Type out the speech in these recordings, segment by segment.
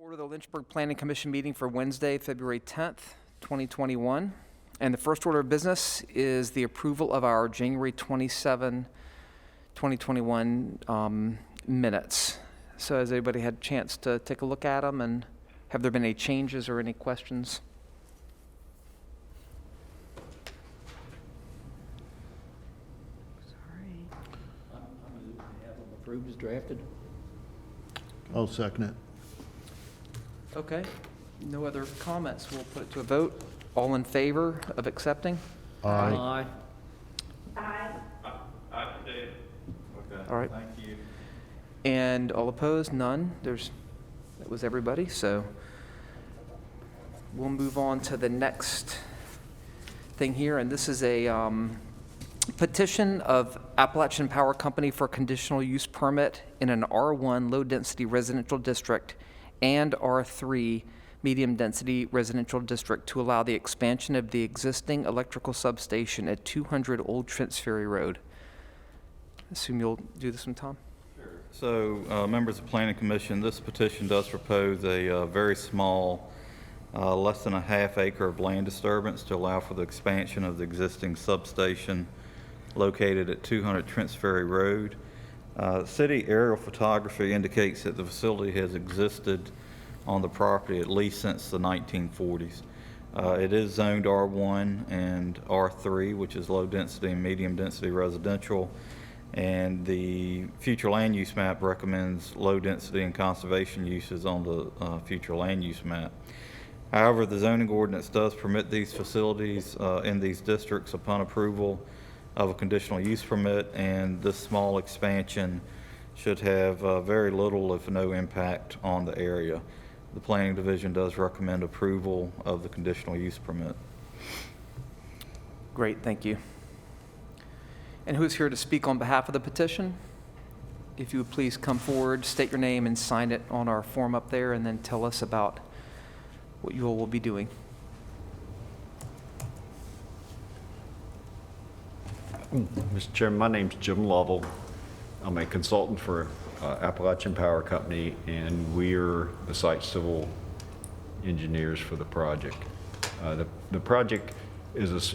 Order the Lynchburg Planning Commission meeting for Wednesday, February 10th, 2021. And the first order of business is the approval of our January 27, 2021 minutes. So has anybody had a chance to take a look at them, and have there been any changes or any questions? I'm moving to have them approved as drafted. I'll second it. Okay, no other comments. We'll put it to a vote. All in favor of accepting? Aye. Aye, Dave. Okay. All right. Thank you. And all opposed? None? That was everybody, so we'll move on to the next thing here, and this is a petition of Appalachian Power Company for conditional use permit in an R1 low-density residential district and R3 medium-density residential district to allow the expansion of the existing electrical substation at 200 Old Trents Ferry Road. Assume you'll do this one, Tom? So, members of the Planning Commission, this petition does propose a very small, less than a half acre of land disturbance to allow for the expansion of the existing substation located at 200 Trents Ferry Road. City aerial photography indicates that the facility has existed on the property at least since the 1940s. It is zoned R1 and R3, which is low density and medium density residential, and the future land use map recommends low density and conservation uses on the future land use map. However, the zoning ordinance does permit these facilities in these districts upon approval of a conditional use permit, and this small expansion should have very little, if no, impact on the area. The Planning Division does recommend approval of the conditional use permit. Great, thank you. And who's here to speak on behalf of the petition? If you would please come forward, state your name, and sign it on our form up there, and then tell us about what you all will be doing. Mr. Chairman, my name's Jim Lovell. I'm a consultant for Appalachian Power Company, and we're the site civil engineers for the project. The project is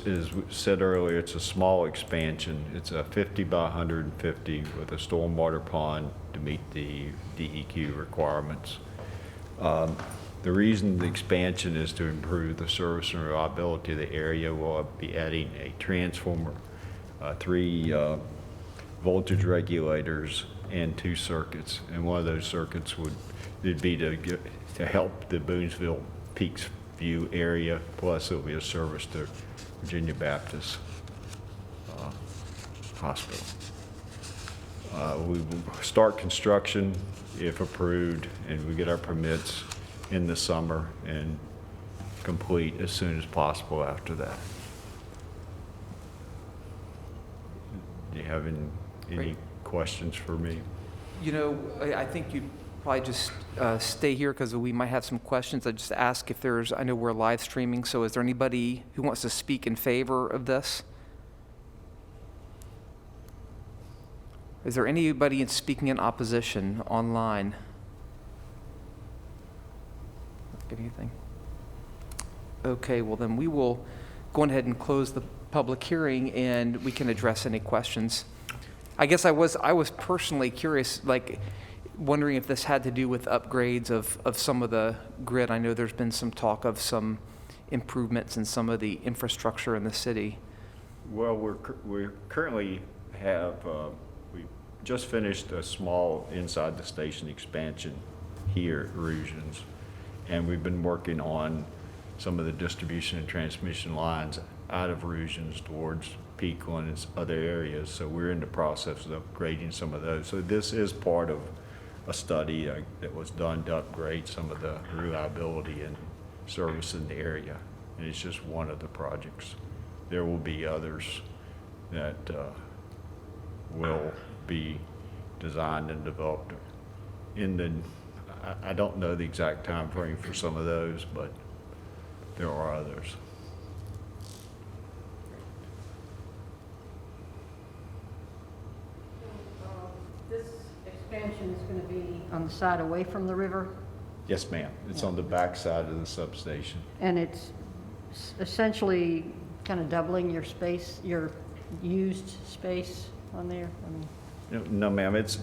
said earlier, it's a small expansion. It's a 50 by 150 with a stormwater pond to meet the DEQ requirements. The reason the expansion is to improve the service and reliability of the area. We'll be adding a transformer, 3 voltage regulators, and 2 circuits. And one of those circuits would be to help the Boonesville Peaks View area. Plus, it'll be a service to Virginia Baptist Hospital. We will start construction if approved, and we get our permits in the summer and complete as soon as possible after that. Do you have any questions for me? You know, I think you probably just stay here because we might have some questions. I just ask if there's, I know we're live streaming, so is there anybody who wants to speak in favor of this? Is there anybody speaking in opposition online? Anything? Okay, well then we will go ahead and close the public hearing, and we can address any questions. I guess I was personally curious, like wondering if this had to do with upgrades of some of the grid. I know there's been some talk of some improvements in some of the infrastructure in the city. Well, we currently have, we just finished a small inside the station expansion here at Rusions, and we've been working on some of the distribution and transmission lines out of Rusions towards Peakland and other areas. So we're in the process of upgrading some of those. So this is part of a study that was done to upgrade some of the reliability and service in the area. And it's just one of the projects. There will be others that will be designed and developed I don't know the exact time frame for some of those, but there are others. This expansion is going to be on the side away from the river? Yes, ma'am. It's on the back side of the substation. And it's essentially kind of doubling your space, your used space on there? I mean, No, ma'am, it's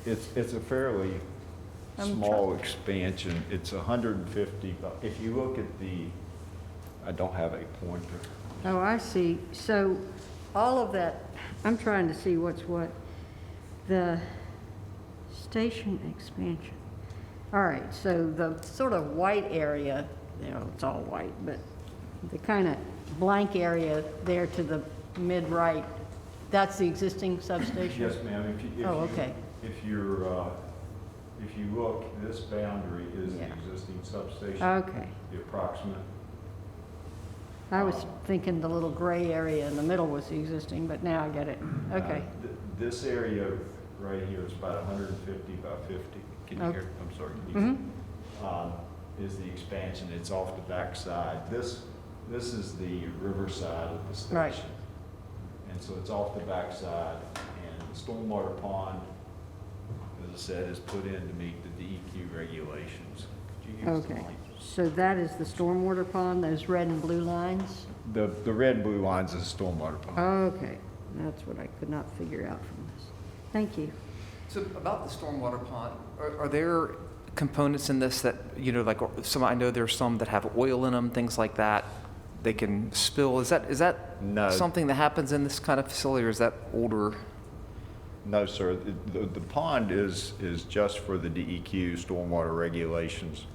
a fairly I'm small expansion. It's 150, if you look at I don't have a pointer. oh, I see. So all of that, I'm trying to see what's what. The station expansion. All right, so the sort of white area, you know, it's all white, but the kind of blank area there to the mid-right, that's the existing substation? Yes, ma'am. Oh, okay. If you look, this boundary is the Yeah. existing substation. Okay. The approximate. I was thinking the little gray area in the middle was the existing, but now I get it. Okay. This area right here is about 150 by 50. Can you Okay. hear? I'm sorry. Can you Is the expansion. It's off the back side. This is the river side of the station. Right. And so it's off the back side, and the stormwater pond, as I said, is put in to meet the DEQ regulations. Could you use the Okay. mic? So that is the stormwater pond, those red and blue lines? The red and blue lines is the stormwater pond. Okay. That's what I could not figure out from this. Thank you. So about the stormwater pond, are there components in this that, you know, like some, I know there's some that have oil in them, things like that, they can spill. Is that No. something that happens in this kind of facility, or is that older? No, sir. The pond is just for the DEQ stormwater regulations.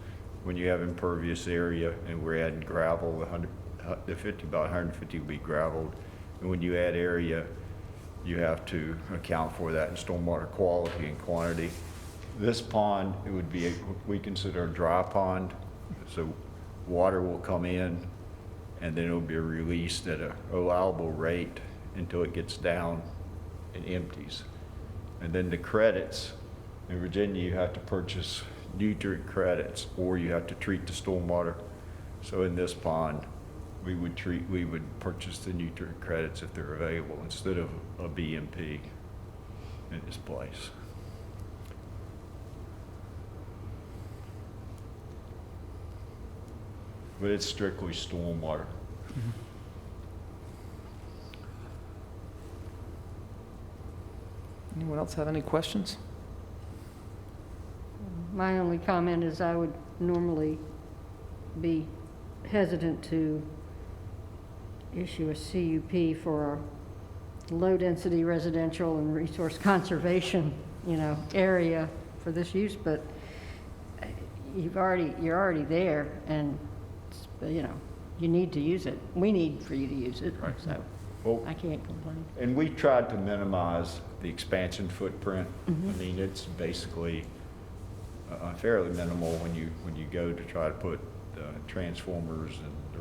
When you have impervious area and we're adding gravel, about 150 will be gravelled. And when you add area, you have to account for that in stormwater quality and quantity. This pond, it would be, we consider a dry pond. So water will come in and then it'll be released at a allowable rate until it gets down and empties. And then the credits, in Virginia, you have to purchase nutrient credits or you have to treat the stormwater. So in this pond, we would purchase the nutrient credits if they're available instead of a BMP in this place. But it's strictly stormwater. Anyone else have any questions? My only comment is I would normally be hesitant to issue a CUP for a low-density residential and resource conservation, you know, area for this use, but you're already there, and, you know, you need to use it. We need for you to use it, Right. so Well, I can't complain. and we tried to minimize the expansion footprint. I mean, it's basically fairly minimal when you go to try to put transformers and the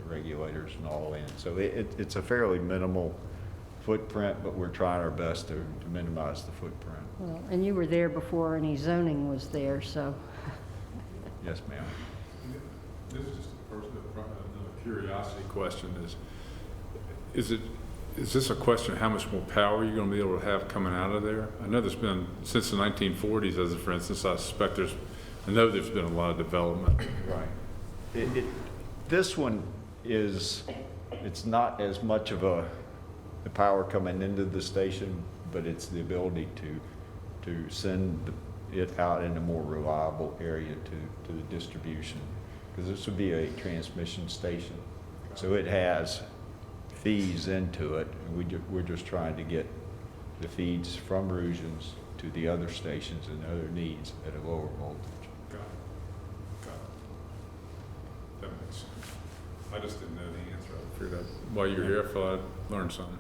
regulators and all in. So it's a fairly minimal footprint, but we're trying our best to minimize the footprint. Well, and you were there before any zoning was there, so. Yes, ma'am. This is just another curiosity question is this a question of how much more power you're going to be able to have coming out of there? I know there's been, since the 1940s, as a for instance, I know there's been a lot of development. Right. This one it's not as much of the power coming into the station, but it's the ability to send it out in a more reliable area to the distribution. Because this would be a transmission station. So it has feeds into it, and we're just trying to get the feeds from Rougeons to the other stations and other needs at a lower voltage. Got it. That makes sense. I just didn't know the answer. I figured out while you were here, I thought I'd learned something.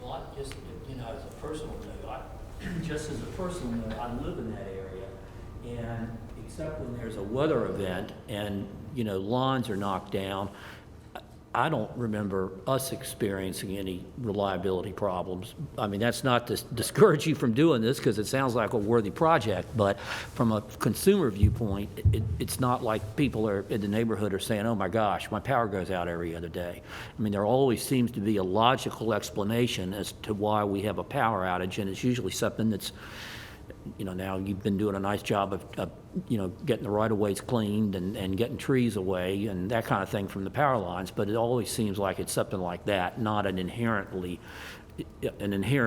Well, I just, you know, as a personal note, just as a personal note, I live in that area, and except when there's a weather event and, you know, lawns are knocked down, I don't remember us experiencing any reliability problems. I mean, that's not to discourage you from doing this, because it sounds like a worthy project, but from a consumer viewpoint, it's not like people are in the neighborhood are saying, oh my gosh, my power goes out every other day. I mean, there always seems to be a logical explanation as to why we have a power outage, and it's usually something that's now you've been doing a nice job of getting the right-of-ways cleaned and getting trees away and that kind of thing from the power lines, but it always seems like it's something like that, not an inherent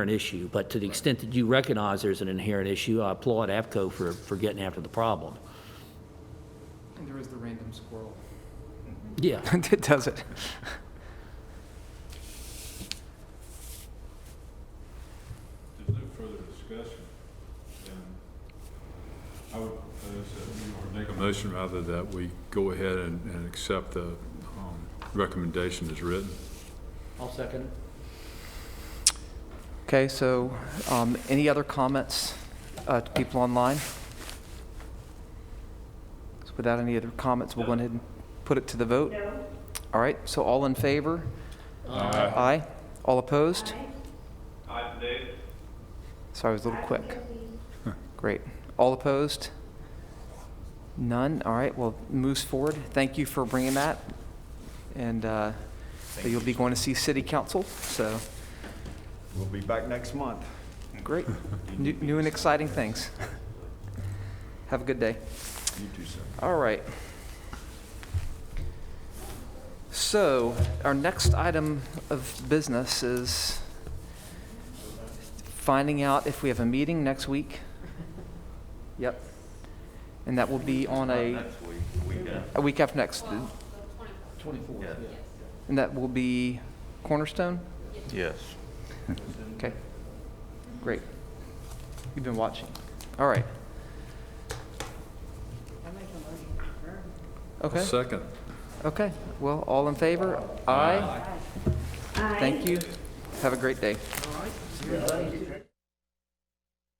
issue. But to the extent that you recognize there's an inherent issue, I applaud APCO for getting after the problem. And there is the random squirrel. Yeah. It does it. If there's no further discussion, then I would make a motion rather that we go ahead and accept the recommendation as written. I'll second it. Okay, so any other comments to people online? So without any other comments, we'll go ahead and put it to the vote. No. All right, so all in favor? Aye. Aye. All opposed? Aye, Dave. Sorry, I was a little quick. Great. All opposed? None? All right, well, moves forward. Thank you for bringing that. And you'll be going to see city council, so We'll be back next month. great. New and exciting things. Have a good day. You too, sir. All right. So our next item of business is finding out if we have a meeting next week. Yep. And that will be on a week after next. 24th, yeah. And that will be Cornerstone? Yes. Okay. Great. You've been watching. All right. Okay. Second. Okay. Well, all in favor? Aye. Thank you. Have a great day. All right.